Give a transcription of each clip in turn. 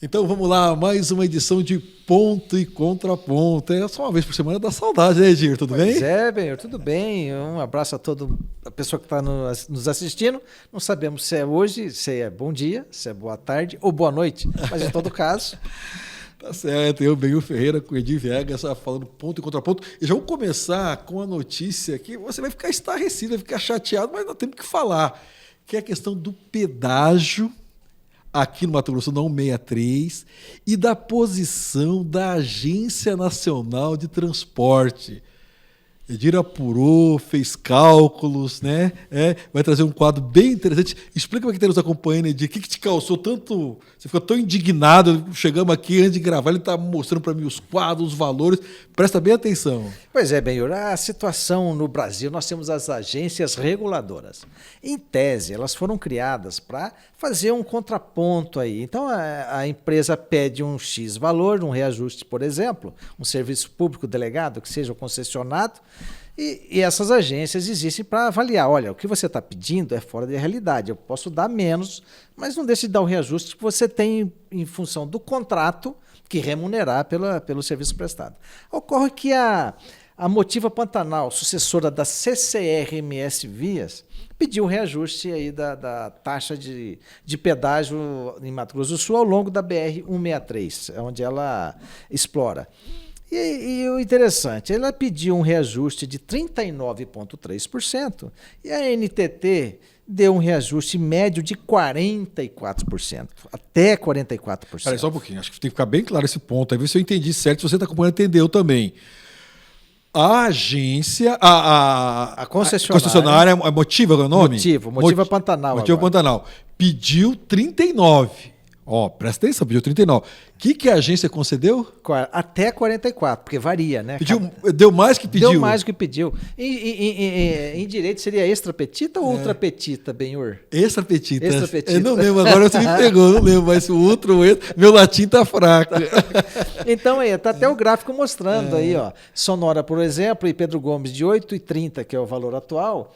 Então vamos lá, mais uma edição de Ponto e Contraponto. É só uma vez por semana, dá saudade, né, Edir? Tudo bem? Pois é, Benhor, tudo bem. Um abraço a toda a pessoa que está nos assistindo. Não sabemos se é hoje, se é bom dia, se é boa tarde ou boa noite, mas em todo caso... Tá certo, eu, Benhor Ferreira, com o Edir Viegas, falando ponto e contraponto. E já vamos começar com a notícia que você vai ficar estarrecido, vai ficar chateado, mas nós temos que falar, que é a questão do pedágio aqui no Mato Grosso, na 163, e da posição da Agência Nacional de Transporte. Edir apurou, fez cálculos, né? Vai trazer um quadro bem interessante. Explica para quem está nos acompanhando, Edir, o que te causou tanto... Você ficou tão indignado, chegamos aqui antes de gravar, ele está mostrando para mim os quadros, os valores. Presta bem atenção. Pois é, Benhor, a situação no Brasil, nós temos as agências reguladoras. Em tese, elas foram criadas para fazer um contraponto aí. Então, a empresa pede um X valor, um reajuste, por exemplo, um serviço público delegado, que seja o concessionado, e essas agências existem para avaliar, olha, o que você está pedindo é fora da realidade, eu posso dar menos, mas não deixe de dar o reajuste que você tem em função do contrato que remunerar pelo serviço prestado. Ocorre que a Motiva Pantanal, sucessora da CCR-MS Vias, pediu um reajuste aí da taxa de pedágio em Mato Grosso do Sul ao longo da BR-163, onde ela explora. E o interessante, ela pediu um reajuste de 39,3% e a NTT deu um reajuste médio de 44%, até 44%. Peraí, só um pouquinho, acho que tem que ficar bem claro esse ponto, aí ver se eu entendi certo, se você está acompanhando, entendeu também. A agência, a concessionária, a Motiva, é o nome? Motiva Pantanal. Motiva Pantanal, pediu 39%. Ó, presta atenção, pediu 39. O que a agência concedeu? Até 44, porque varia, né? Deu mais que pediu? Deu mais do que pediu. Em direito seria extra petita ou ultra petita, Benhor? Extra petita. Extra petita. Eu não lembro, agora você me pegou, não lembro, mas o outro, meu latim tá fraco. Então, tá até o gráfico mostrando aí, ó. Sonora, por exemplo, e Pedro Gomes de 8,30, que é o valor atual,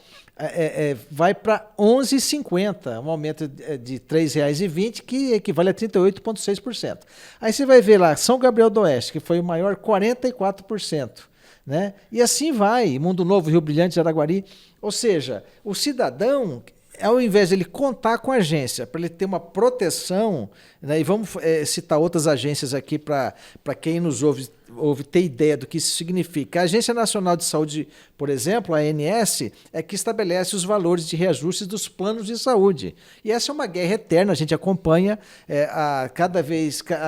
vai para 11,50, um aumento de R$ 3,20, que equivale a 38,6%. Aí você vai ver lá, São Gabriel do Oeste, que foi o maior, 44%. Né? E assim vai, Mundo Novo, Rio Brilhante, Araguari. Ou seja, o cidadão, ao invés de ele contar com a agência, para ele ter uma proteção, né? E vamos citar outras agências aqui para quem nos ouve ter ideia do que isso significa. A Agência Nacional de Saúde, por exemplo, a ANS, é que estabelece os valores de reajustes dos planos de saúde. E essa é uma guerra eterna, a gente acompanha a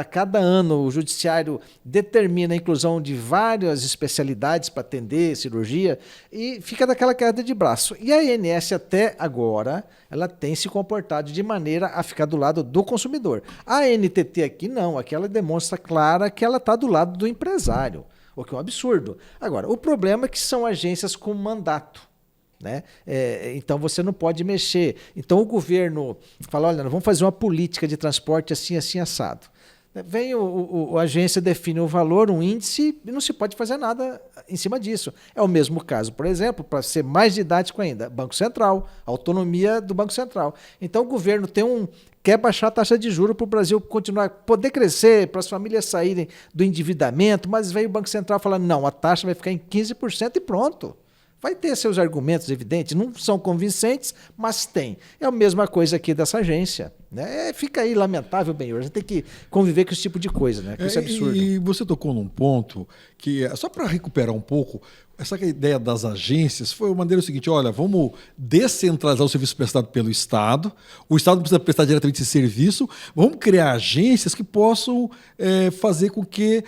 cada ano o judiciário determina a inclusão de várias especialidades para atender cirurgia e fica daquela queda de braço. E a ANS até agora, ela tem se comportado de maneira a ficar do lado do consumidor. A NTT aqui não, aqui ela demonstra clara que ela está do lado do empresário, o que é um absurdo. Agora, o problema é que são agências com mandato, né? Então você não pode mexer. Então o governo fala, olha, nós vamos fazer uma política de transporte assim, assim, assado. Vem a agência define o valor, um índice, e não se pode fazer nada em cima disso. É o mesmo caso, por exemplo, para ser mais didático ainda, Banco Central, autonomia do Banco Central. Então o governo quer baixar a taxa de juros para o Brasil continuar, poder crescer, para as famílias saírem do endividamento, mas veio o Banco Central falando, não, a taxa vai ficar em 15% e pronto. Vai ter seus argumentos evidentes, não são convincentes, mas tem. É a mesma coisa aqui dessa agência. Né? Fica aí lamentável, Benhor. A gente tem que conviver com esse tipo de coisa, né? Isso é absurdo. E você tocou num ponto que, só para recuperar um pouco, essa ideia das agências foi uma maneira seguinte, olha, vamos descentralizar o serviço prestado pelo Estado, o Estado não precisa prestar diretamente esse serviço, vamos criar agências que possam fazer com que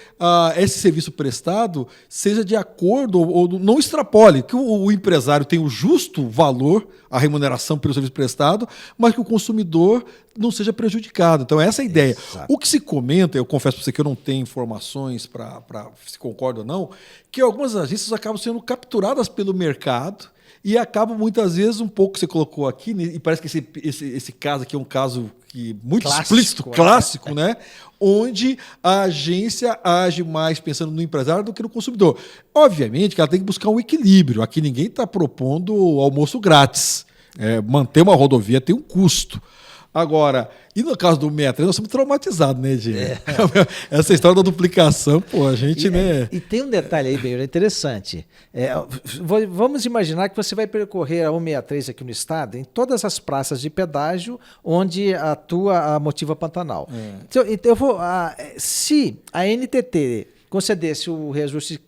esse serviço prestado seja de acordo ou não extrapole, que o empresário tenha o justo valor, a remuneração pelo serviço prestado, mas que o consumidor não seja prejudicado. Então, essa é a ideia. Exato. O que se comenta, eu confesso para você que eu não tenho informações para se concorda ou não, que algumas agências acabam sendo capturadas pelo mercado e acabam muitas vezes um pouco, você colocou aqui, e parece que esse caso aqui é um caso muito explícito, clássico, né? Onde a agência age mais pensando no empresário do que no consumidor. Obviamente que ela tem que buscar um equilíbrio. Aqui ninguém está propondo almoço grátis. Manter uma rodovia tem um custo. Agora, e no caso do 63, nós somos traumatizados, né, Edir? Essa história da duplicação, pô, a gente, né? E tem um detalhe aí, bem interessante. Vamos imaginar que você vai percorrer a 163 aqui no estado, em todas as praças de pedágio onde atua a Motiva Pantanal. Então, se a NTT concedesse o reajuste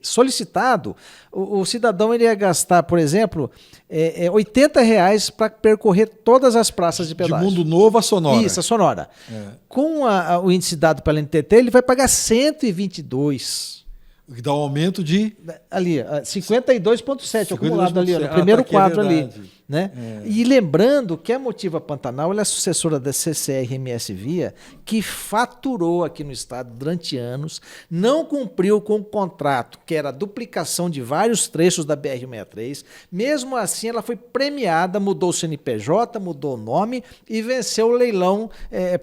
solicitado, o cidadão iria gastar, por exemplo, R$80 para percorrer todas as praças de pedágio. De Mundo Novo a Sonora. Isso, a Sonora. Com o índice dado pela NTT, ele vai pagar 122. Que dá um aumento de... Ali, 52,7 acumulado ali, no primeiro quadro ali. Né? E lembrando que a Motiva Pantanal ela é sucessora da CCR-MS Via, que faturou aqui no estado durante anos, não cumpriu com o contrato, que era a duplicação de vários trechos da BR-63. Mesmo assim, ela foi premiada, mudou o CNPJ, mudou o nome e venceu o leilão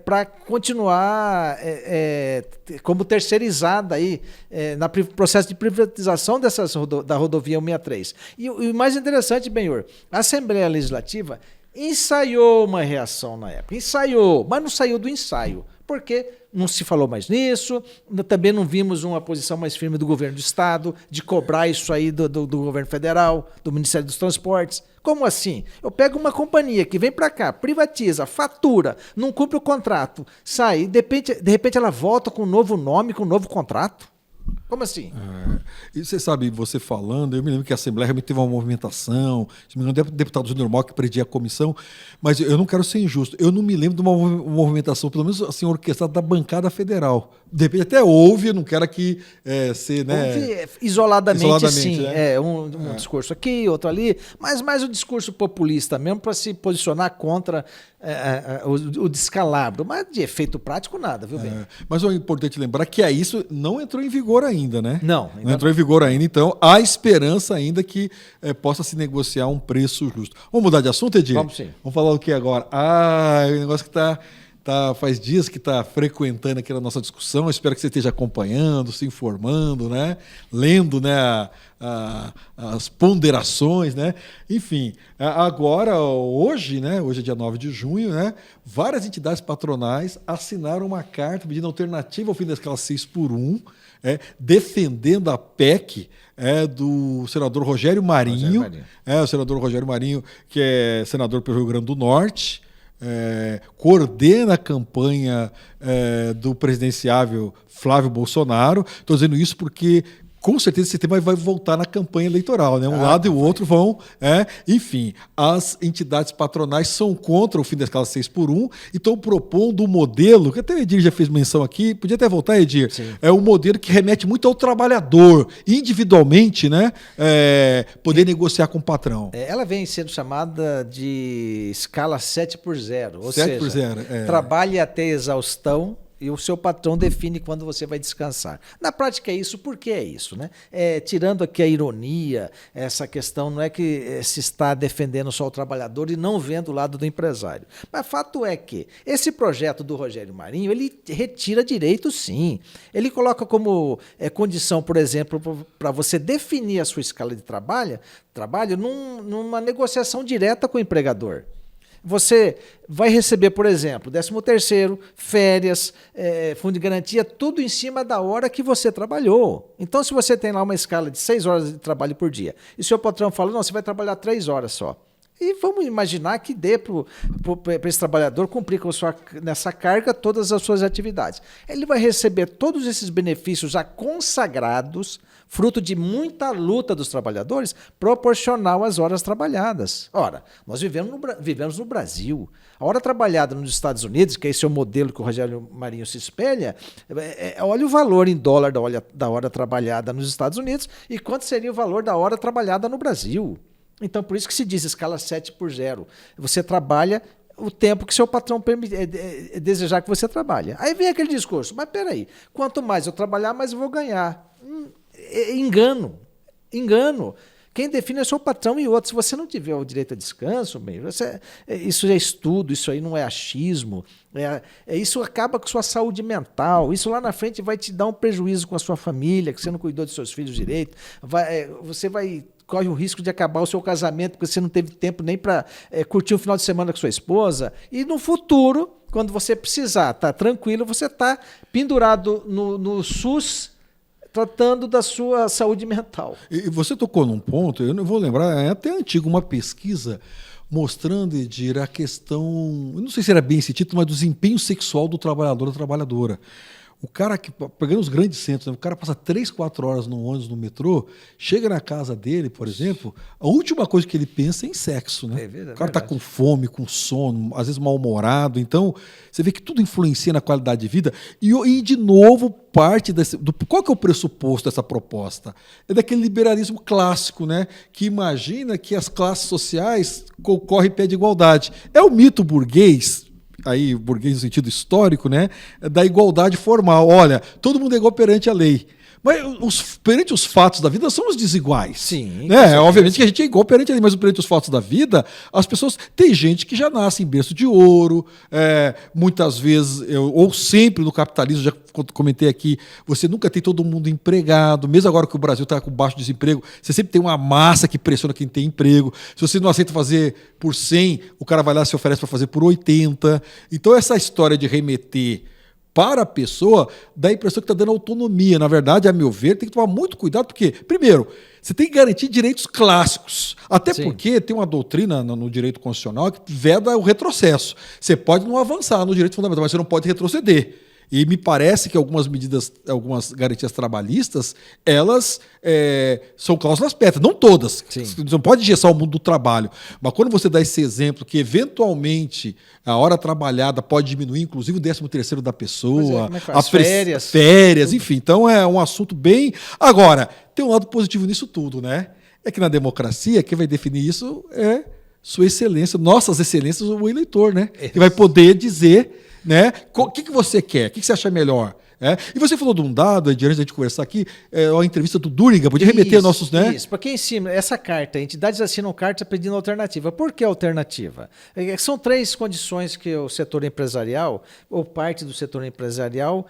para continuar como terceirizada aí, no processo de privatização da rodovia 163. E o mais interessante, Benhur, a Assembleia Legislativa ensaiou uma reação na época, mas não saiu do ensaio, porque não se falou mais nisso, também não vimos uma posição mais firme do governo do estado, de cobrar isso aí do governo federal, do Ministério dos Transportes. Como assim? Eu pego uma companhia que vem para cá, privatiza, fatura, não cumpre o contrato, sai, e de repente ela volta com um novo nome, com um novo contrato? Como assim? E você sabe, você falando, eu me lembro que a Assembleia realmente teve uma movimentação, se não me engano, o deputado Júnior Mal que presidia a comissão, mas eu não quero ser injusto, eu não me lembro de uma movimentação, pelo menos assim, orquestrada da bancada federal. De repente até houve, eu não quero aqui ser... Né, houve isoladamente sim, né? Um discurso aqui, outro ali, mas mais o discurso populista mesmo para se posicionar contra o descalabro, mas de efeito prático nada, viu, bem? Mas é importante lembrar que isso não entrou em vigor ainda, né? Não entrou em vigor ainda, então há esperança ainda que possa se negociar um preço justo. Vamos mudar de assunto, Edir? Vamos sim. Vamos falar o que agora? O negócio que faz dias que está frequentando aqui a nossa discussão. Eu espero que você esteja acompanhando, se informando, né? Lendo, né? As ponderações, né? Enfim, agora, hoje, né? Hoje é dia 9 de junho, né? Várias entidades patronais assinaram uma carta pedindo alternativa ao fim da escala 6x1, defendendo a PEC do senador Rogério Marinho. O senador Rogério Marinho, que é senador pelo Rio Grande do Norte. Coordena a campanha do presidenciável Flávio Bolsonaro. Estou dizendo isso porque com certeza esse tema vai voltar na campanha eleitoral, né? Um lado e o outro vão. Enfim, as entidades patronais são contra o fim da escala 6x1 e estão propondo um modelo, que até o Edir já fez menção aqui, podia até voltar, Edir. Sim. É um modelo que remete muito ao trabalhador, individualmente, né? Poder negociar com o patrão. Ela vem sendo chamada de escala 7x0, ou 7x0, seja, trabalhe até exaustão, e o seu patrão define quando você vai descansar. Na prática é isso, por que é isso? Né? Tirando aqui a ironia, essa questão não é que se está defendendo só o trabalhador e não vendo o lado do empresário. Mas fato é que esse projeto do Rogério Marinho, ele retira direitos sim. Ele coloca como condição, por exemplo, para você definir a sua escala de trabalho numa negociação direta com o empregador. Você vai receber, por exemplo, 13º, férias, fundo de garantia, tudo em cima da hora que você trabalhou. Então, se você tem lá uma escala de 6 horas de trabalho por dia, e seu patrão fala, não, você vai trabalhar 3 horas só. E vamos imaginar que dê para esse trabalhador cumprir nessa carga todas as suas atividades. Ele vai receber todos esses benefícios já consagrados, fruto de muita luta dos trabalhadores, proporcional às horas trabalhadas. Ora, nós vivemos no Brasil. A hora trabalhada nos Estados Unidos, que esse é o modelo que o Rogério Marinho se espelha, olha o valor em dólar da hora trabalhada nos Estados Unidos e quanto seria o valor da hora trabalhada no Brasil. Então, por isso que se diz escala 7x0. Você trabalha o tempo que seu patrão desejar que você trabalhe. Aí vem aquele discurso, mas peraí, quanto mais eu trabalhar, mais eu vou ganhar. Engano. Quem define é o seu patrão e outro. Se você não tiver o direito a descanso, isso é estudo, isso aí não é achismo. Isso acaba com sua saúde mental. Isso lá na frente vai te dar um prejuízo com a sua família, que você não cuidou de seus filhos direito. Você vai corre o risco de acabar o seu casamento porque você não teve tempo nem para curtir um final de semana com sua esposa. E no futuro, quando você precisar, tá tranquilo, você tá pendurado no SUS tratando da sua saúde mental. E você tocou num ponto, eu não vou lembrar, é até antigo, uma pesquisa mostrando, Edir, a questão, eu não sei se era bem esse título, mas do desempenho sexual do trabalhador ou trabalhadora. O cara que, pegando os grandes centros, né, o cara passa 3, 4 horas no ônibus, no metrô, chega na casa dele, por exemplo, a última coisa que ele pensa é em sexo, né? O cara está com fome, com sono, às vezes mal-humorado. Então, você vê que tudo influencia na qualidade de vida. E de novo, parte qual que é o pressuposto dessa proposta? É daquele liberalismo clássico, né? Que imagina que as classes sociais concorrem em pé de igualdade. É o mito burguês, aí burguês no sentido histórico, né, da igualdade formal. Olha, todo mundo é igual perante a lei. Mas perante os fatos da vida somos desiguais. Sim. Né? Obviamente que a gente é igual perante a lei, mas perante os fatos da vida, as pessoas. Tem gente que já nasce em berço de ouro, muitas vezes, ou sempre no capitalismo, já comentei aqui, você nunca tem todo mundo empregado, mesmo agora que o Brasil está com baixo desemprego, você sempre tem uma massa que pressiona quem tem emprego. Se você não aceita fazer por 100, o cara vai lá e se oferece para fazer por 80. Então, essa história de remeter para a pessoa, dá a impressão que está dando autonomia. Na verdade, a meu ver, tem que tomar muito cuidado, porque, primeiro, você tem que garantir direitos clássicos. Até Sim. porque tem uma doutrina no direito constitucional que veda o retrocesso. Você pode não avançar no direito fundamental, mas você não pode retroceder. E me parece que algumas medidas, algumas garantias trabalhistas, elas são cláusulas pétreas, não todas. Sim. Você não pode engessar o mundo do trabalho. Mas quando você dá esse exemplo que, eventualmente, a hora trabalhada pode diminuir, inclusive o 13º da pessoa, as férias, enfim. Então é um assunto bem... Agora, tem um lado positivo nisso tudo, né? É que na democracia, quem vai definir isso é Sua Excelência, nossas excelências, o eleitor, né? Que vai poder dizer... Né? O que você quer? O que você acha melhor? E você falou de um dado, antes da gente conversar aqui, a entrevista do Duriga, podia remeter a nossos... Né? Isso, porque em cima, essa carta, entidades assinam carta pedindo alternativa. Por que alternativa? São 3 condições que o setor empresarial, ou parte do setor empresarial,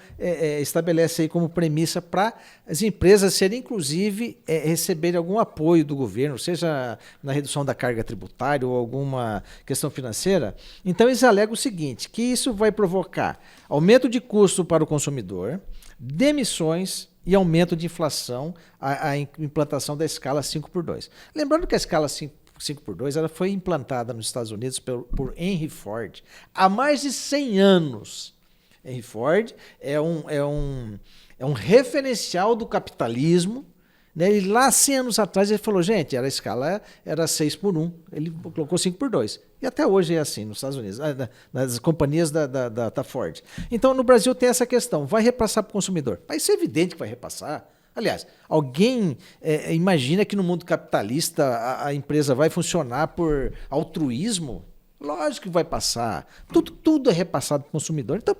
estabelece aí como premissa para as empresas serem, inclusive, receberem algum apoio do governo, seja na redução da carga tributária ou alguma questão financeira. Então, eles alegam o seguinte, que isso vai provocar aumento de custo para o consumidor, demissões e aumento de inflação, a implantação da escala 5x2. Lembrando que a escala 5x2 ela foi implantada nos Estados Unidos por Henry Ford há mais de 100 anos. Henry Ford é um referencial do capitalismo. Né? E lá, 100 anos atrás, ele falou, gente, a escala era 6x1, ele colocou 5x2. E até hoje é assim nos Estados Unidos, nas companhias da Ford. Então, no Brasil tem essa questão, vai repassar para o consumidor? Mas isso é evidente que vai repassar. Aliás, alguém imagina que no mundo capitalista a empresa vai funcionar por altruísmo? Lógico que vai passar. Tudo é repassado para o consumidor. Então,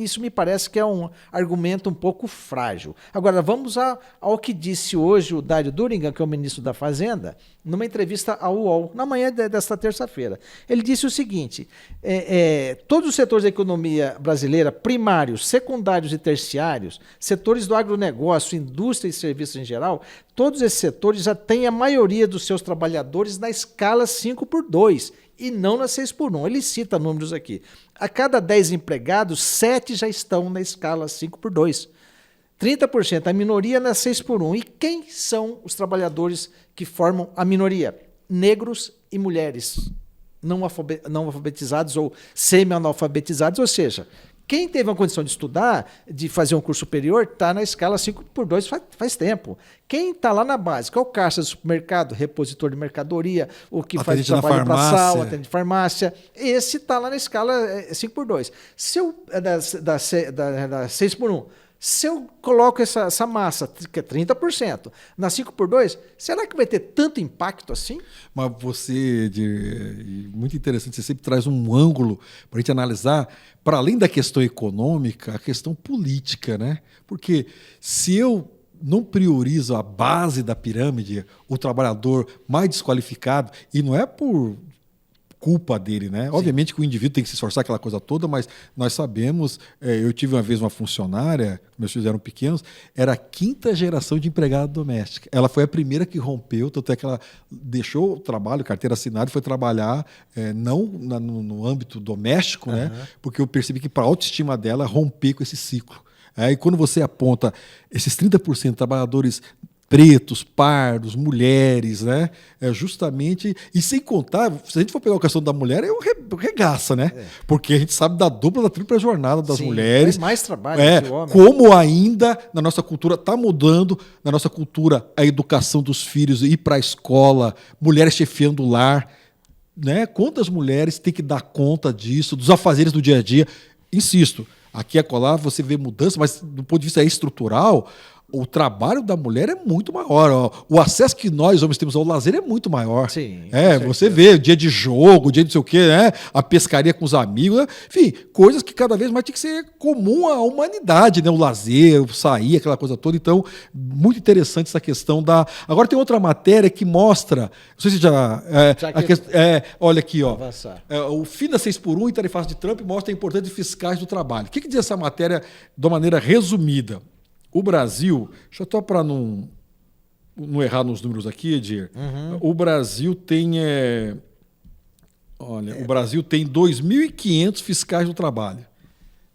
isso me parece que é um argumento um pouco frágil. Agora, vamos ao que disse hoje o Dário Duriga, que é o ministro da Fazenda, numa entrevista ao UOL, na manhã desta terça-feira. Ele disse o seguinte, todos os setores da economia brasileira, primários, secundários e terciários, setores do agronegócio, indústria e serviços em geral, todos esses setores já têm a maioria dos seus trabalhadores na escala 5x2, e não na 6x1. Ele cita números aqui. A cada 10 empregados, 7 já estão na escala 5x2. 30% a minoria na 6x1. E quem são os trabalhadores que formam a minoria? Negros e mulheres não alfabetizados ou semi-analfabetizados, ou seja, quem teve uma condição de estudar, de fazer um curso superior, está na escala 5x2 faz tempo. Quem está lá na base, que é o caixa do supermercado, repositor de mercadoria, o que faz trabalho para sal, atende de farmácia, esse está lá na escala 5x2. Se eu, da 6x1, se eu coloco essa massa, que é 30%, na 5x2, será que vai ter tanto impacto assim? Mas você, muito interessante, você sempre traz um ângulo para a gente analisar, para além da questão econômica, a questão política, né? Porque se eu não priorizo a base da pirâmide, o trabalhador mais desqualificado, e não é por culpa dele, né? Sim. Obviamente que o indivíduo tem que se esforçar aquela coisa toda, mas nós sabemos, eu tive uma vez uma funcionária, meus filhos eram pequenos, era a 5ª geração de empregada doméstica. Ela foi a primeira que rompeu, tanto é que ela deixou o trabalho, carteira assinada, e foi trabalhar não no âmbito doméstico, né? Porque eu percebi que para a autoestima dela romper com esse ciclo. E quando você aponta esses 30% de trabalhadores pretos, pardos, mulheres, né? Justamente, e sem contar, se a gente for pegar a questão da mulher, regaça, né? Porque a gente sabe da dupla, da tripla jornada das mulheres. Tem mais trabalho que o homem. Como ainda na nossa cultura está mudando, na nossa cultura, a educação dos filhos, ir para a escola, mulheres chefiando o lar, né? Quantas mulheres têm que dar conta disso, dos afazeres do dia a dia? Insisto, aqui e acolá você vê mudança, mas do ponto de vista estrutural, o trabalho da mulher é muito maior. O acesso que nós, homens, temos ao lazer é muito maior. Sim, você vê dia de jogo, dia de não sei o quê, né? A pescaria com os amigos, né? Enfim, coisas que cada vez mais tem que ser comum à humanidade, né? O lazer, o sair, aquela coisa toda. Então, muito interessante essa questão da... Agora tem outra matéria que mostra... Não sei se já... olha aqui, ó. O fim da 6x1 e tarifaço de Trump mostra a importância de fiscais do trabalho. O que diz essa matéria de uma maneira resumida? O Brasil, deixa eu só para não errar nos números aqui, Edir, o Brasil tem, o Brasil tem 2.500 fiscais do trabalho.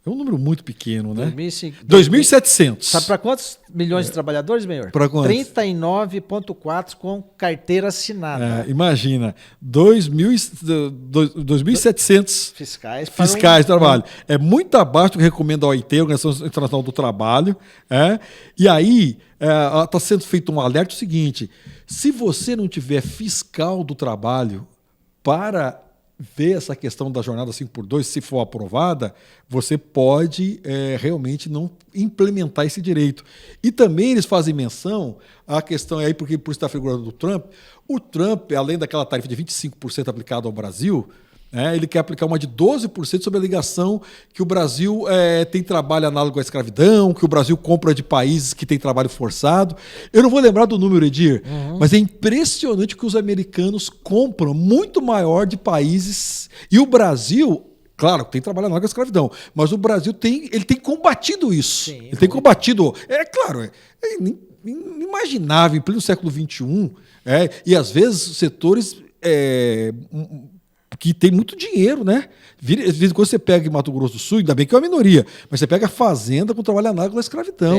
É um número muito pequeno, né? 2.700. Sabe para quantos milhões de trabalhadores, Benhor? Para quantos? 39,4 com carteira assinada. Imagina, 2.700 fiscais de trabalho. É muito abaixo do que recomenda a OIT, a Organização Internacional do Trabalho. E aí está sendo feito um alerta seguinte: se você não tiver fiscal do trabalho para ver essa questão da jornada 5x2, se for aprovada, você pode realmente não implementar esse direito. E também eles fazem menção à questão, aí porque por estar figurando do Trump, o Trump, além daquela tarifa de 25% aplicada ao Brasil, ele quer aplicar uma de 12% sobre a alegação que o Brasil tem trabalho análogo à escravidão, que o Brasil compra de países que têm trabalho forçado. Eu não vou lembrar do número, Edir, mas é impressionante que os americanos compram muito maior de países. E o Brasil, claro, tem trabalho análogo à escravidão, mas o Brasil tem combatido isso. Sim, ele tem combatido. É claro, é inimaginável em pleno século XXI, e às vezes setores que tem muito dinheiro, né? Às vezes quando você pega em Mato Grosso do Sul, ainda bem que é uma minoria, mas você pega a fazenda com trabalho análogo à escravidão.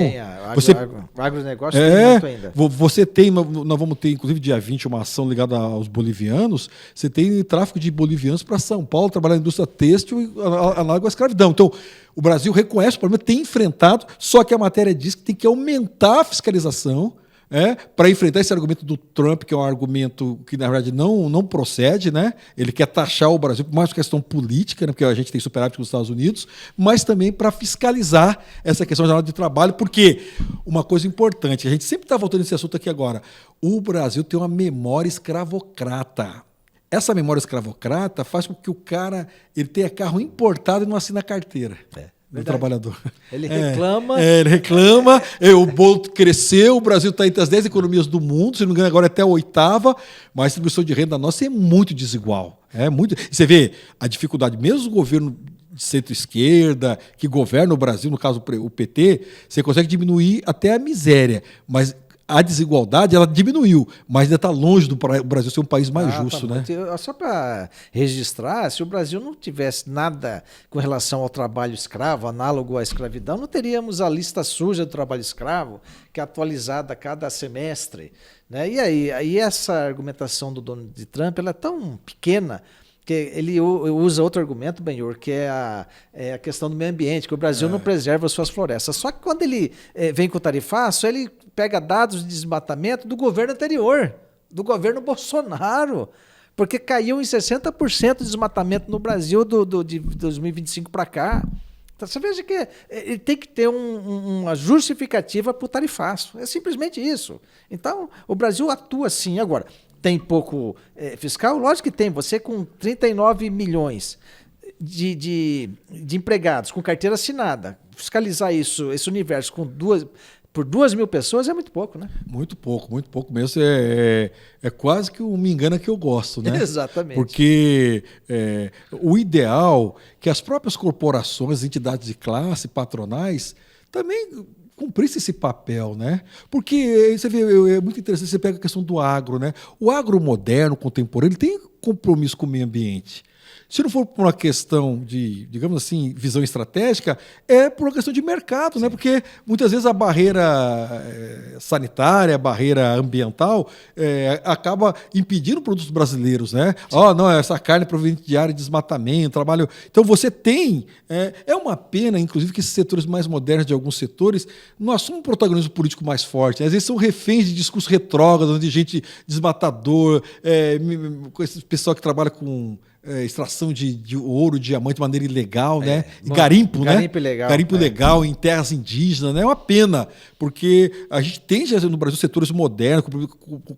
O agronegócio tem muito ainda. Você tem, nós vamos ter, inclusive, dia 20, uma ação ligada aos bolivianos. Você tem tráfico de bolivianos para São Paulo, trabalhar na indústria têxtil análogo à escravidão. Então, o Brasil reconhece o problema, tem enfrentado, só que a matéria diz que tem que aumentar a fiscalização, para enfrentar esse argumento do Trump, que é um argumento que, na verdade, não procede, né? Ele quer taxar o Brasil por mais uma questão política, né? Porque a gente tem superávit com os Estados Unidos, mas também para fiscalizar essa questão da jornada de trabalho, porque uma coisa importante, a gente sempre está voltando nesse assunto aqui agora, o Brasil tem uma memória escravocrata. Essa memória escravocrata faz com que o cara ele tenha carro importado e não assina carteira. Do trabalhador. Ele reclama. Ele reclama, o bolo cresceu, o Brasil está entre as 10 economias do mundo, se não me engano, agora é até a 8ª, mas a distribuição de renda nossa é muito desigual. E você vê a dificuldade, mesmo o governo de centro-esquerda, que governa o Brasil, no caso o PT, você consegue diminuir até a miséria, mas a desigualdade ela diminuiu, mas ainda está longe do Brasil ser um país mais justo, né? Só para registrar, se o Brasil não tivesse nada com relação ao trabalho escravo, análogo à escravidão, não teríamos a lista suja do trabalho escravo, que é atualizada a cada semestre, né? E aí essa argumentação do Donald Trump ela é tão pequena, que ele usa outro argumento, Benhor, que é a questão do meio ambiente, que o Brasil não preserva as suas florestas. Só que quando ele vem com o tarifaço, ele pega dados de desmatamento do governo anterior, do governo Bolsonaro, porque caiu em 60% o desmatamento no Brasil de 2025 para cá. Então, você veja que ele tem que ter uma justificativa para o tarifaço. É simplesmente isso. Então, o Brasil atua assim. Agora, tem pouco fiscal? Lógico que tem. Você com 39 milhões de empregados com carteira assinada, fiscalizar esse universo com por 2.000 pessoas é muito pouco, né? Muito pouco mesmo. É quase que o me engana que eu gosto, né? Exatamente. Porque o ideal é que as próprias corporações, entidades de classe, patronais, também cumprisse esse papel, né? Porque você vê, é muito interessante, você pega a questão do agro, né? O agro moderno, contemporâneo, ele tem compromisso com o meio ambiente. Se não for por uma questão de, digamos assim, visão estratégica, é por uma questão de mercado, né? Porque muitas vezes a barreira sanitária, a barreira ambiental, acaba impedindo produtos brasileiros, né? Não, essa carne é proveniente de área de desmatamento, trabalho. Então você tem. É uma pena, inclusive, que esses setores mais modernos de alguns setores não assumem um protagonismo político mais forte, né? Às vezes são reféns de discurso retrógrado, de gente desmatador, com esse pessoal que trabalha com extração de ouro, diamante de maneira ilegal, né? E garimpo, né? Garimpo ilegal. Garimpo ilegal em terras indígenas, né? É uma pena, porque a gente tem já no Brasil setores modernos,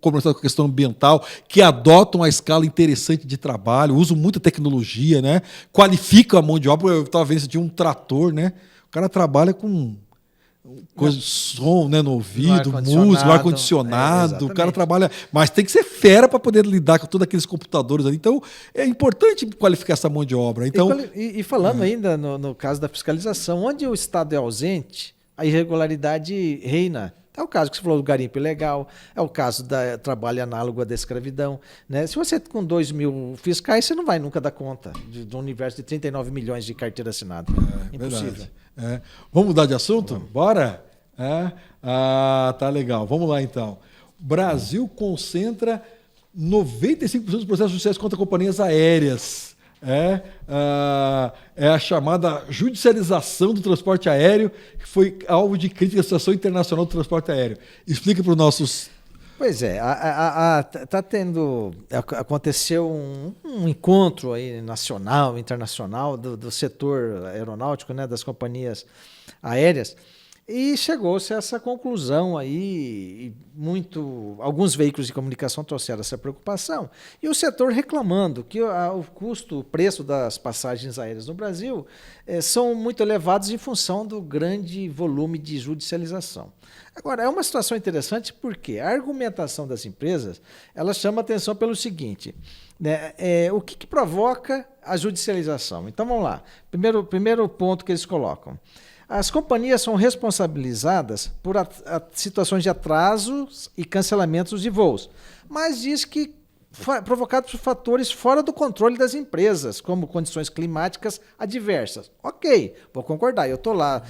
com a questão ambiental, que adotam uma escala interessante de trabalho, usam muita tecnologia, né? Qualificam a mão de obra. Eu estava vendo isso de um trator, né? O cara trabalha com coisa de som, né, no ouvido, música, ar-condicionado, o cara trabalha, mas tem que ser fera para poder lidar com todos aqueles computadores ali. Então, é importante qualificar essa mão de obra. Então, e falando ainda no caso da fiscalização, onde o Estado é ausente, a irregularidade reina. É o caso que você falou do garimpo ilegal, é o caso do trabalho análogo à da escravidão, né? Se você com 2.000 fiscais, você não vai nunca dar conta de um universo de 39 milhões de carteira assinada. Impossível. Vamos mudar de assunto? Bora? Tá legal. Vamos lá, então. Brasil concentra 95% dos processos judiciais contra companhias aéreas. É a chamada judicialização do transporte aéreo, que foi alvo de crítica da Associação Internacional do Transporte Aéreo. Explica para os nossos... Pois é, aconteceu um encontro aí nacional, internacional do setor aeronáutico, né, das companhias aéreas, e chegou-se a essa conclusão aí, alguns veículos de comunicação trouxeram essa preocupação, e o setor reclamando que o preço das passagens aéreas no Brasil são muito elevados em função do grande volume de judicialização. Agora, é uma situação interessante porque a argumentação das empresas, ela chama atenção pelo seguinte, né, o que provoca a judicialização? Então, vamos lá. Primeiro ponto que eles colocam. As companhias são responsabilizadas por situações de atrasos e cancelamentos de voos, mas diz que provocados por fatores fora do controle das empresas, como condições climáticas adversas. Ok, vou concordar, eu estou lá,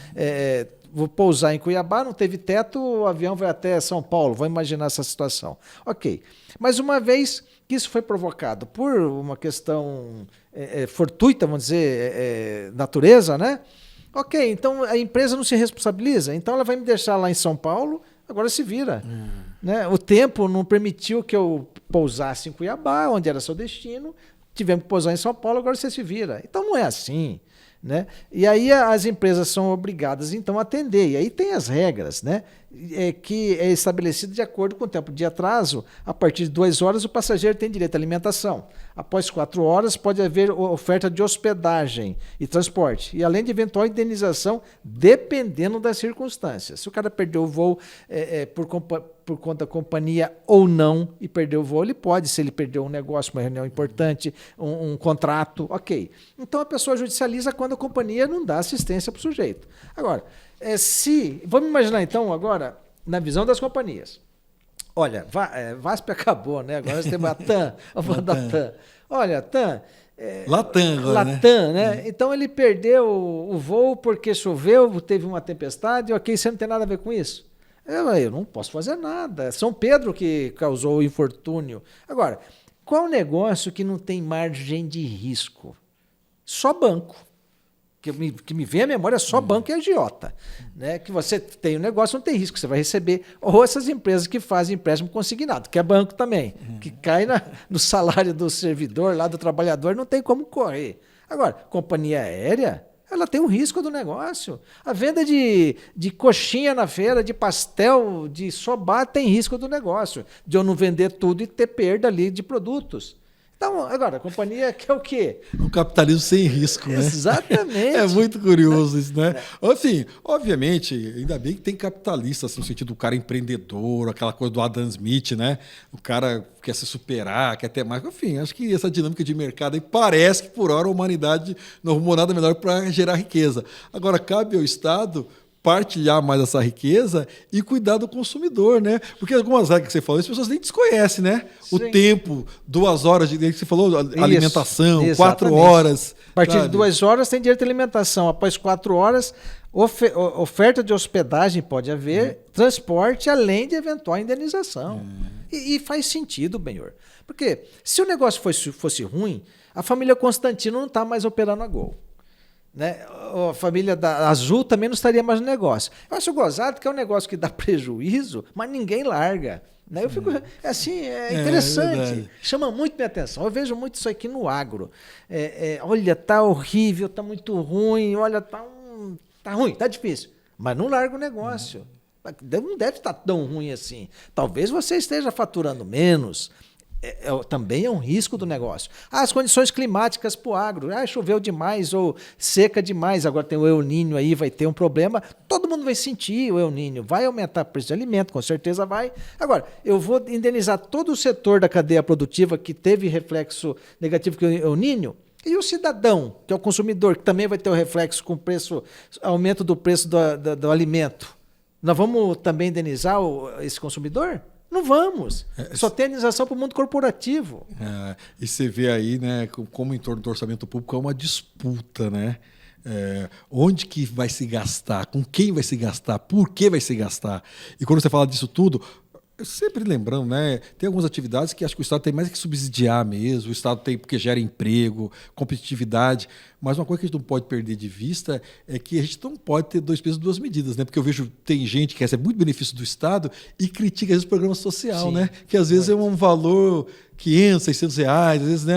vou pousar em Cuiabá, não teve teto, o avião vai até São Paulo, vou imaginar essa situação. Ok, mas uma vez que isso foi provocado por uma questão fortuita, vamos dizer, natureza, né? Ok, então a empresa não se responsabiliza, então ela vai me deixar lá em São Paulo, agora se vira. Né? O tempo não permitiu que eu pousasse em Cuiabá, onde era seu destino, tivemos que pousar em São Paulo, agora você se vira. Então não é assim. Né? E aí as empresas são obrigadas então a atender, e aí tem as regras, né? Que é estabelecido de acordo com o tempo de atraso. A partir de 2 horas o passageiro tem direito à alimentação, após 4 horas pode haver oferta de hospedagem e transporte, e além de eventual indenização dependendo das circunstâncias. Se o cara perdeu o voo por conta da companhia ou não, e perdeu o voo, ele pode, se ele perdeu um negócio, uma reunião importante, um contrato, ok. Então a pessoa judicializa quando a companhia não dá assistência para o sujeito. Agora, vamos imaginar então agora, na visão das companhias. Olha, VASP acabou, né? Agora nós temos a TAM, vamos falar da TAM. Olha, TAM... Latam agora, Latam, né? Então ele perdeu o voo porque choveu, teve uma tempestade, ok, você não tem nada a ver com isso. Eu não posso fazer nada. São Pedro que causou o infortúnio. Agora, qual negócio que não tem margem de risco? Só banco. Que me vem à memória só banco e agiota. Né? Que você tem um negócio, não tem risco, você vai receber. Ou essas empresas que fazem empréstimo consignado, que é banco também, que cai no salário do servidor, lá do trabalhador, não tem como correr. Agora, companhia aérea, ela tem um risco do negócio. A venda de coxinha na feira, de pastel, de sobá, tem risco do negócio. De eu não vender tudo e ter perda ali de produtos. Então, agora, a companhia quer o quê? Um capitalismo sem risco, né? Exatamente. É muito curioso isso, né? Assim, obviamente, ainda bem que tem capitalistas, assim, no sentido do cara empreendedor, aquela coisa do Adam Smith, né? O cara quer se superar, quer ter mais. Enfim, acho que essa dinâmica de mercado aí parece que, por hora, a humanidade não arrumou nada melhor para gerar riqueza. Agora, cabe ao Estado partilhar mais essa riqueza e cuidar do consumidor, né? Porque algumas regras que você falou, as pessoas nem desconhecem, né? Sim. O tempo, 2 horas de que você falou, alimentação, isso, 4 horas. A partir de 2 horas tem direito à alimentação. Após 4 horas, oferta de hospedagem pode haver, transporte, além de eventual indenização. E faz sentido, Benhor. Porque se o negócio fosse ruim, a família Constantino não está mais operando a Gol. Né? A família da Azul também não estaria mais no negócio. Eu acho gozado que é um negócio que dá prejuízo, mas ninguém larga. Né? Eu fico assim, é interessante, chama muito minha atenção. Eu vejo muito isso aqui no agro. Olha, tá horrível, tá muito ruim, olha, tá ruim, tá difícil, mas não larga o negócio. Não deve estar tão ruim assim. Talvez você esteja faturando menos. Também é um risco do negócio. As condições climáticas para o agro. Choveu demais ou seca demais. Agora tem o El Niño aí, vai ter um problema. Todo mundo vai sentir o El Niño. Vai aumentar o preço de alimento, com certeza vai. Agora, eu vou indenizar todo o setor da cadeia produtiva que teve reflexo negativo com o El Niño. E o cidadão, que é o consumidor, que também vai ter o reflexo com o preço, aumento do preço do alimento. Nós vamos também indenizar esse consumidor? Não vamos. Só tem indenização para o mundo corporativo. E você vê aí, né, como em torno do orçamento público é uma disputa, né? Onde que vai se gastar, com quem vai se gastar, por que vai se gastar. E quando você fala disso tudo, sempre lembrando, né? Tem algumas atividades que acho que o Estado tem mais que subsidiar mesmo, o Estado tem porque gera emprego, competitividade, mas uma coisa que a gente não pode perder de vista é que a gente não pode ter 2 pesos, 2 medidas, né? Porque eu vejo tem gente que recebe muito benefício do Estado e critica às vezes o programa social, né? Que às vezes é um valor 500, 600 reais, às vezes, né,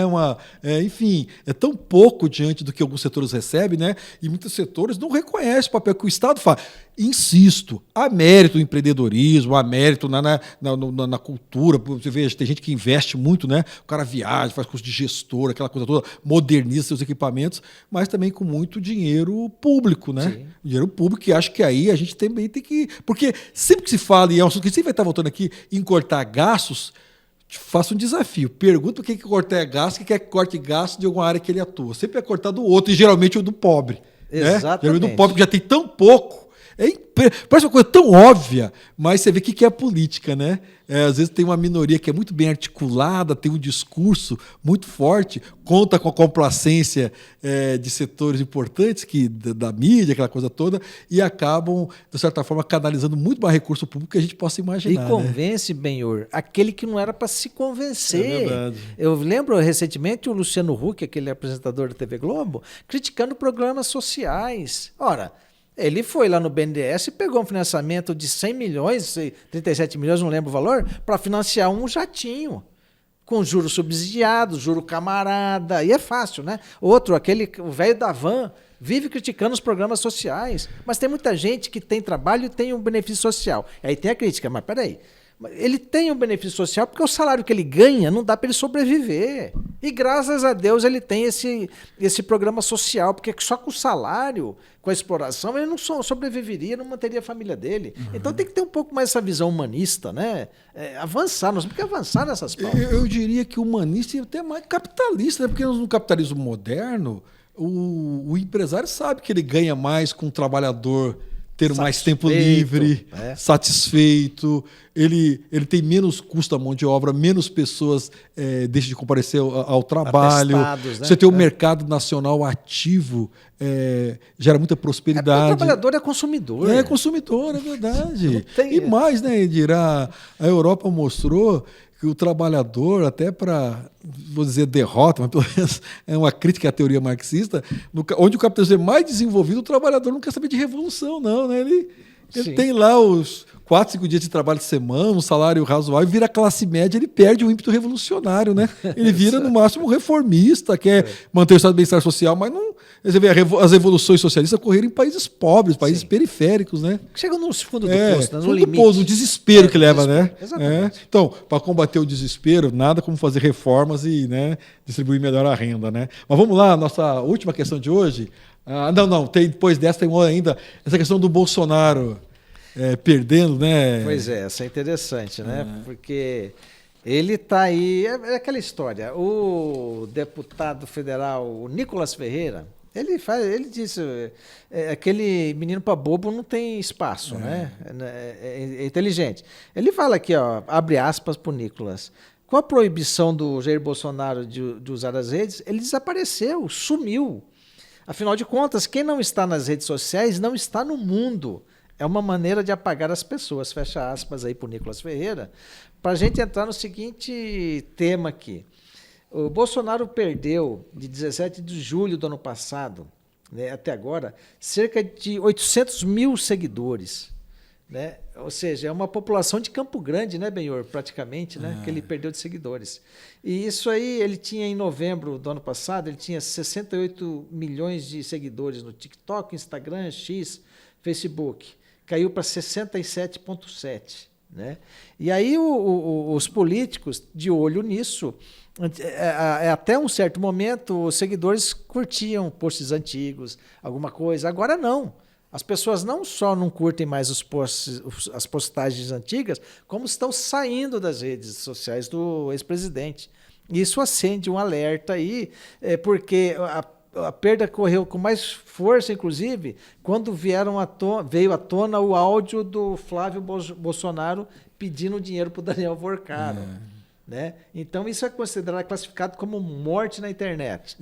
enfim, é tão pouco diante do que alguns setores recebem, né? E muitos setores não reconhecem o papel que o Estado faz. Insisto, há mérito no empreendedorismo, há mérito na cultura. Você vê, tem gente que investe muito, né? O cara viaja, faz curso de gestor, aquela coisa toda, moderniza seus equipamentos, mas também com muito dinheiro público, né? Sim. Dinheiro público, que acho que aí a gente também tem que... Porque sempre que se fala, e é um assunto que sempre vai estar voltando aqui, em cortar gastos, faça um desafio. Pergunta o que cortar gasto, que quer que corte gasto de alguma área que ele atua. Sempre é cortar do outro, e geralmente o do pobre. Exatamente. Né? Geralmente do pobre que já tem tão pouco. Parece uma coisa tão óbvia, mas você vê o que é a política, né? Às vezes tem uma minoria que é muito bem articulada, tem um discurso muito forte, conta com a complacência de setores importantes da mídia, aquela coisa toda, e acabam, de certa forma, canalizando muito mais recurso público que a gente possa imaginar. E convence, né? Benhor, aquele que não era para se convencer. É verdade. Eu lembro recentemente o Luciano Huck, aquele apresentador da TV Globo, criticando programas sociais. Ora, ele foi lá no BNDES e pegou um financiamento de 100 milhões, 37 milhões, não lembro o valor, para financiar um jatinho, com juros subsidiados, juro camarada, e é fácil, né? Outro, o velho da van, vive criticando os programas sociais, mas tem muita gente que tem trabalho e tem um benefício social. Aí tem a crítica, mas peraí, ele tem um benefício social porque o salário que ele ganha não dá para ele sobreviver. E graças a Deus ele tem esse programa social, porque só com o salário, com a exploração, ele não sobreviveria, não manteria a família dele. Uhum. Então tem que ter um pouco mais essa visão humanista, né? Avançar, nós temos que avançar nessas pautas. Eu diria que humanista e até mais capitalista, né? Porque no capitalismo moderno, o empresário sabe que ele ganha mais com o trabalhador ter mais tempo livre, satisfeito, ele tem menos custo à mão de obra, menos pessoas deixam de comparecer ao trabalho. Né? Você tem um mercado nacional ativo, gera muita prosperidade. O trabalhador é consumidor. É consumidor, é verdade. E mais, né, Edir? A Europa mostrou que o trabalhador, até para, vou dizer derrota, mas pelo menos é uma crítica à teoria marxista, onde o capitalismo é mais desenvolvido, o trabalhador não quer saber de revolução, não, né? Ele Sim. tem lá os 4, 5 dias de trabalho de semana, um salário razoável, vira classe média, ele perde o ímpeto revolucionário, né? Ele vira, no máximo, um reformista, quer manter o estado de bem-estar social, mas não. Você vê as revoluções socialistas ocorreram em países pobres, países periféricos, né? Chega no fundo do É, poço, né? No fundo do limite. poço, o desespero que leva, né? Exatamente. É. Então, para combater o desespero, nada como fazer reformas e, né, distribuir melhor a renda, né? Mas vamos lá, nossa última questão de hoje. Não, depois dessa tem uma ainda, essa questão do Bolsonaro perdendo, né? Pois é, essa é interessante, né? Porque ele está aí, é aquela história. O deputado federal o Nicolas Ferreira, ele disse, aquele menino para bobo não tem espaço, né? É inteligente. Ele fala aqui, ó, abre aspas para o Nicolas. Com a proibição do Jair Bolsonaro de usar as redes, ele desapareceu, sumiu. Afinal de contas, quem não está nas redes sociais não está no mundo. É uma maneira de apagar as pessoas, fecha aspas aí para o Nicolas Ferreira, para a gente entrar no seguinte tema aqui. O Bolsonaro perdeu, de 17 de julho do ano passado, né, até agora, cerca de 800 mil seguidores. Né? Ou seja, é uma população de Campo Grande, né, Benhor, praticamente, né, que ele perdeu de seguidores. E isso aí, ele tinha em novembro do ano passado, ele tinha 68 milhões de seguidores no TikTok, Instagram, X, Facebook. Caiu para 67,7. Né? E aí os políticos, de olho nisso, até um certo momento, os seguidores curtiam posts antigos, alguma coisa. Agora não. As pessoas não só não curtem mais as postagens antigas, como estão saindo das redes sociais do ex-presidente. Isso acende um alerta aí, porque a perda correu com mais força, inclusive, quando veio à tona o áudio do Flávio Bolsonaro pedindo dinheiro para o Daniel Vorcaro. Né? Então isso é classificado como morte na internet.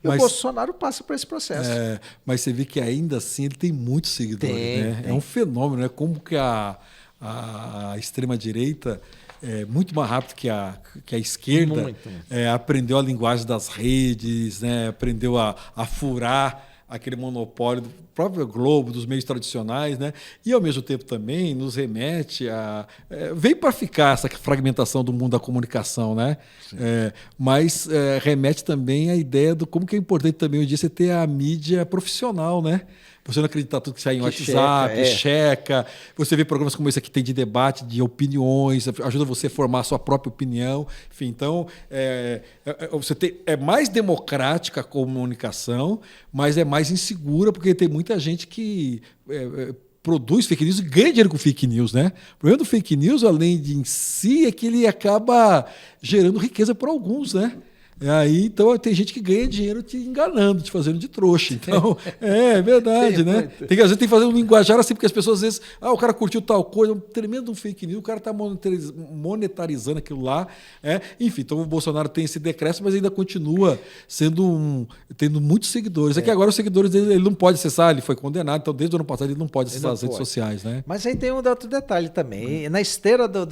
E o Bolsonaro passa por esse processo. Mas você vê que ainda assim ele tem muitos seguidores. Né? É um fenômeno, né? Como que a extrema-direita muito mais rápido que a esquerda aprendeu a linguagem das redes, né? Aprendeu a furar aquele monopólio do próprio Globo, dos meios tradicionais, né? E, ao mesmo tempo, também nos remete a... veio para ficar essa fragmentação do mundo da comunicação, né? Mas remete também à ideia do como que é importante também hoje em dia você ter a mídia profissional, né? Você não acreditar tudo que sai em WhatsApp, checa. Você vê programas como esse aqui tem de debate, de opiniões, ajuda você a formar a sua própria opinião. Enfim, então, é mais democrática a comunicação, mas é mais insegura, porque tem muita gente que produz fake news e ganha dinheiro com fake news, né? O problema do fake news, além de em si, é que ele acaba gerando riqueza para alguns, né? Aí, então, tem gente que ganha dinheiro te enganando, te fazendo de trouxa. Então, é verdade, né? Às vezes tem que fazer um linguajar assim, porque as pessoas, às vezes, o cara curtiu tal coisa, um tremendo fake news, o cara está monetarizando aquilo lá. Enfim, então o Bolsonaro tem esse decréscimo, mas ainda continua tendo muitos seguidores. É que agora os seguidores dele, ele não pode acessar, ele foi condenado, então desde o ano passado ele não pode acessar as redes sociais, né? Mas aí tem um outro detalhe também. Na esteira da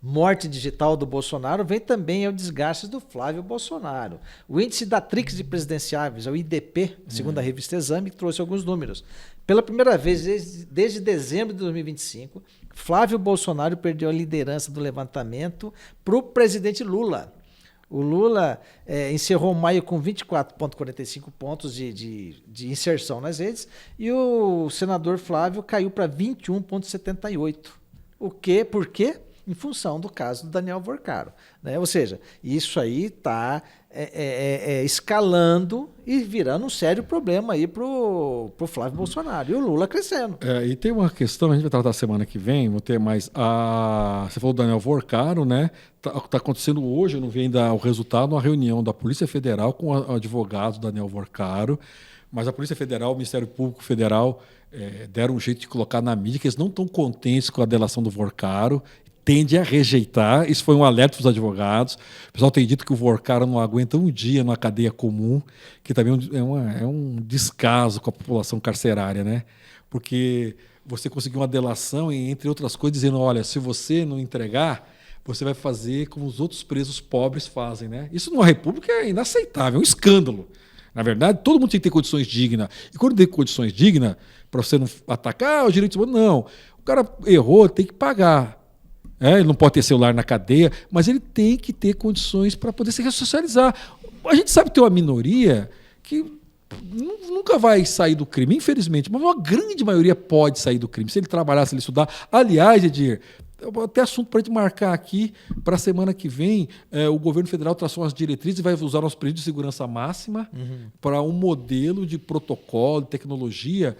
morte digital do Bolsonaro, vem também o desgaste do Flávio Bolsonaro. O índice da Trix de presidenciáveis, o IDP, segundo a revista Exame, que trouxe alguns números. Pela primeira vez desde dezembro de 2025, Flávio Bolsonaro perdeu a liderança do levantamento para o presidente Lula. O Lula encerrou maio com 24,45 pontos de inserção nas redes e o senador Flávio caiu para 21,78. Por quê? Em função do caso do Daniel Vorcaro. Né? Ou seja, isso aí está escalando e virando um sério problema aí para o Flávio Bolsonaro. E o Lula crescendo. E tem uma questão, a gente vai tratar semana que vem, vou ter mais. Você falou do Daniel Vorcaro, né? Está acontecendo hoje, eu não vi ainda o resultado, uma reunião da Polícia Federal com o advogado Daniel Vorcaro, mas a Polícia Federal, o Ministério Público Federal deram um jeito de colocar na mídia que eles não estão contentes com a delação do Vorcaro, tende a rejeitar. Isso foi um alerta para os advogados. O pessoal tem dito que o Vorcaro não aguenta um dia numa cadeia comum, que também é um descaso com a população carcerária, né? Porque você conseguiu uma delação e, entre outras coisas, dizendo, olha, se você não entregar, você vai fazer como os outros presos pobres fazem, né? Isso numa república é inaceitável, é um escândalo. Na verdade, todo mundo tem que ter condições dignas. E quando tem condições dignas, para você não atacar os direitos humanos. Não. O cara errou, tem que pagar. Ele não pode ter celular na cadeia, mas ele tem que ter condições para poder se ressocializar. A gente sabe que tem uma minoria que nunca vai sair do crime, infelizmente, mas uma grande maioria pode sair do crime, se ele trabalhar, se ele estudar. Aliás, Edir, até assunto para a gente marcar aqui para a semana que vem, o governo federal traçou umas diretrizes e vai usar nosso período de segurança máxima para um modelo de protocolo, de tecnologia,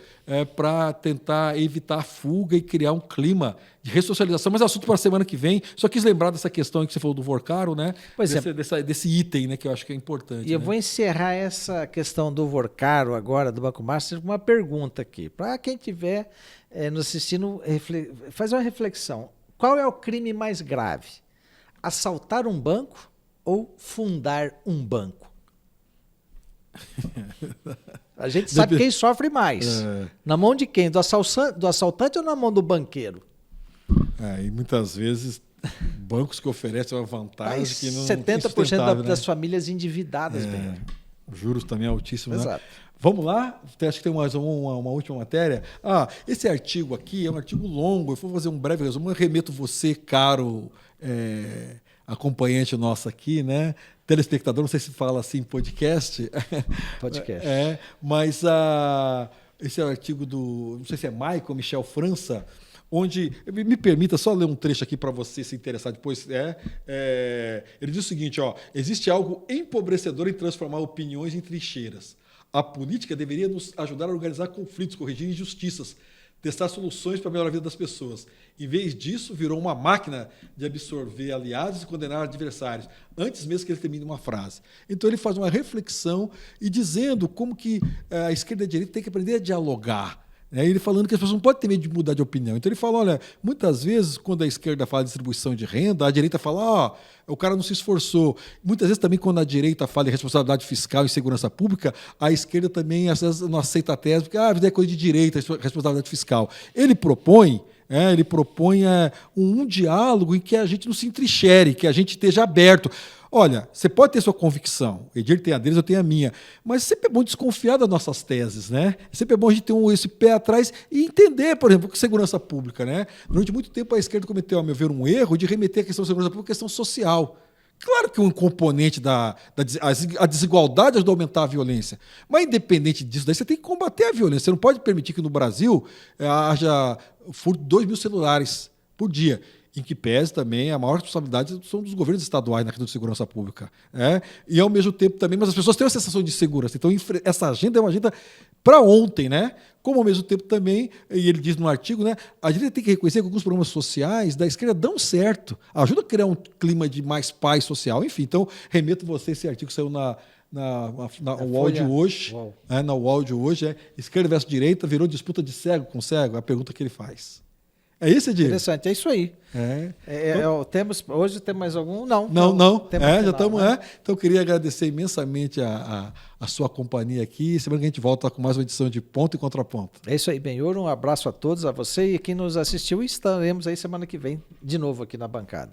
para tentar evitar a fuga e criar um clima de ressocialização. Mas assunto para a semana que vem. Só quis lembrar dessa questão que você falou do Vorcaro, né? Desse item, né, que eu acho que é importante. E eu vou encerrar essa questão do Vorcaro agora, do Banco Master, com uma pergunta aqui. Para quem estiver nos assistindo, fazer uma reflexão. Qual é o crime mais grave? Assaltar um banco ou fundar um banco? A gente sabe quem sofre mais. Na mão de quem? Do assaltante ou na mão do banqueiro? E muitas vezes bancos que oferecem uma vantagem que não 70% das famílias endividadas. Juros também altíssimos. Exato. Né? Vamos lá? Acho que tem mais uma última matéria. Esse artigo aqui é um artigo longo. Eu vou fazer um breve resumo. Eu remeto você, caro acompanhante nosso aqui, né? Telespectador, não sei se fala assim, podcast. Podcast. Mas esse é o artigo do, não sei se é Michel França, onde, me permita só ler um trecho aqui para você se interessar depois. Ele diz o seguinte, existe algo empobrecedor em transformar opiniões em trincheiras. A política deveria nos ajudar a organizar conflitos, corrigir injustiças, testar soluções para melhorar a vida das pessoas. Em vez disso, virou uma máquina de absorver aliados e condenar adversários, antes mesmo que ele termine uma frase. Então ele faz uma reflexão e dizendo como que a esquerda e a direita têm que aprender a dialogar. Ele falando que as pessoas não podem ter medo de mudar de opinião. Então ele fala, olha, muitas vezes quando a esquerda fala de distribuição de renda, a direita fala, o cara não se esforçou. Muitas vezes também quando a direita fala de responsabilidade fiscal e segurança pública, a esquerda também às vezes não aceita a tese, porque a vida é coisa de direita, responsabilidade fiscal. Ele propõe um diálogo em que a gente não se entrincheire, que a gente esteja aberto. Olha, você pode ter sua convicção, o Edir tem a deles, eu tenho a minha, mas sempre é bom desconfiar das nossas teses, né? Sempre é bom a gente ter esse pé atrás e entender, por exemplo, que segurança pública, né? Durante muito tempo a esquerda cometeu, a meu ver, um erro de remeter a questão da segurança pública à questão social. Claro que um componente a desigualdade ajuda a aumentar a violência, mas independente disso, daí você tem que combater a violência. Você não pode permitir que no Brasil haja furto de 2.000 celulares por dia. Em que pese também a maior responsabilidade são dos governos estaduais na questão de segurança pública. E ao mesmo tempo também, mas as pessoas têm uma sensação de segurança. Então essa agenda é uma agenda para ontem, né? Como ao mesmo tempo também, e ele diz no artigo, né, a gente tem que reconhecer que alguns programas sociais da esquerda dão certo, ajuda a criar um clima de mais paz social. Enfim, então remeto você, esse artigo saiu na UOL de hoje, na UOL de hoje, esquerda versus direita, virou disputa de cego com cego, é a pergunta que ele faz. É isso, Edir? Interessante, é isso aí. Hoje tem mais algum? Não. Já estamos. Então, eu queria agradecer imensamente a sua companhia aqui. Semana que a gente volta com mais uma edição de Ponto e Contraponto. É isso aí, Benhur. Um abraço a todos, a você e quem nos assistiu. Estaremos aí semana que vem de novo aqui na bancada.